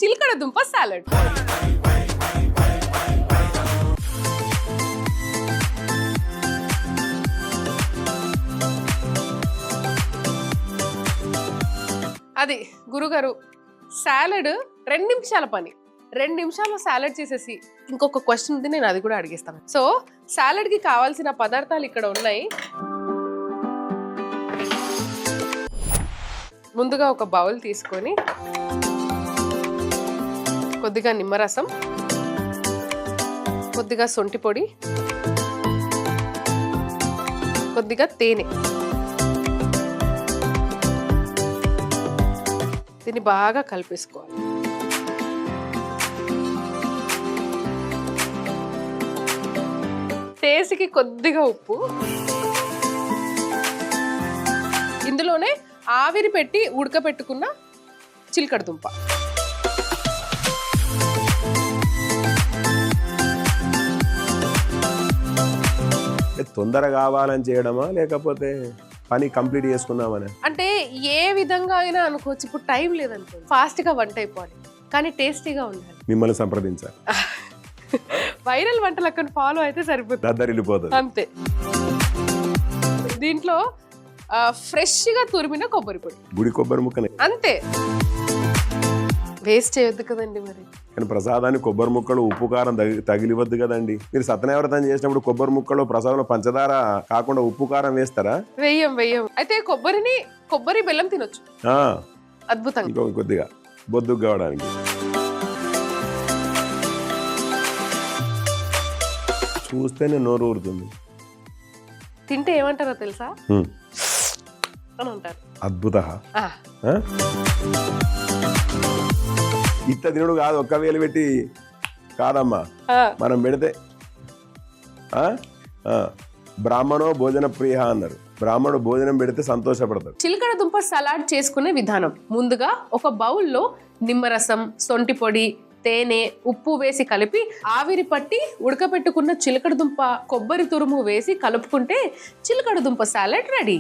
చిలకడ దుంప సాలడ్. అది గురుగారు సాలడ్ 2 నిమిషాల పని. 2 నిమిషాల్లో సాలడ్ చేసేసి ఇంకొక క్వశ్చన్ ఉంది, నేను అది కూడా అడిగేస్తాను. సో సాలడ్ కి కావాల్సిన పదార్థాలు ఇక్కడ ఉన్నాయి. ముందుగా ఒక బౌల్ తీసుకొని కొద్దిగా నిమ్మరసం, కొద్దిగా సొంటి పొడి, కొద్దిగా తేనె, దీన్ని బాగా కలిపేసుకోవాలి. టేస్ట్కి కొద్దిగా ఉప్పు, ఇందులోనే ఆవిరి పెట్టి ఉడకపెట్టుకున్న చిలకడ దుంప, తొందర కావాలని చేయడమా లేకపోతే పని కంప్లీట్ చేసుకుందామని? అంటే ఏ విధంగా అయినా అనుకోవచ్చు. ఇప్పుడు టైం లేదనుకో, ఫాస్ట్ గా వంట అయిపోవాలి కానీ టేస్టీగా ఉండాలి. మిమ్మల్ని సంప్రదించాలి. వైరల్ వంటలు అక్కడ ఫాలో అయితే సరిపోతుంది, దద్దరిల్లిపోతుంది అంతే. దీంట్లో ఫ్రెష్ గా తురిమిన కొబ్బరి పొడి, గుడి కొబ్బరి ముక్కనే, అంతే. వేస్ట్ చేయొద్దు కదండి మరి. కానీ ప్రసాదానికి కొబ్బరి ముక్కలు ఉప్పు కారం తగిలివద్దు కదండి. మీరు సత్యనారాయణ చేసినప్పుడు కొబ్బరి ముక్కలు ప్రసాదంలో పంచదార కాకుండా ఉప్పు కారం వేస్తారా? వెయ్యం. అయితే కొబ్బరి బెల్లం తినొచ్చు, అద్భుతంగా. ఇంకో కొద్దిగా బొద్దుకు కావడానికి. చూస్తేనే నోరు ఊరుతుంది. తింటే ఏమంటారో తెలుసా అని అంటారు. అద్భుత. ఇంత తినుడు కాదు, ఒక్క వేలు పెట్టి కాదమ్మా, మనం పెడితే బ్రాహ్మణో భోజన ప్రియ అన్నారు. బ్రాహ్మణుడు భోజనం పెడితే సంతోషపడతాడు. చిలకడ దుంప సలాడ్ చేసుకునే విధానం: ముందుగా ఒక బౌల్లో నిమ్మరసం, సొంటి పొడి, తేనె, ఉప్పు వేసి కలిపి ఆవిరి పట్టి ఉడకపెట్టుకున్న చిలకడ దుంప, కొబ్బరి తురుము వేసి కలుపుకుంటే చిలకడ దుంప సాలడ్ రెడీ.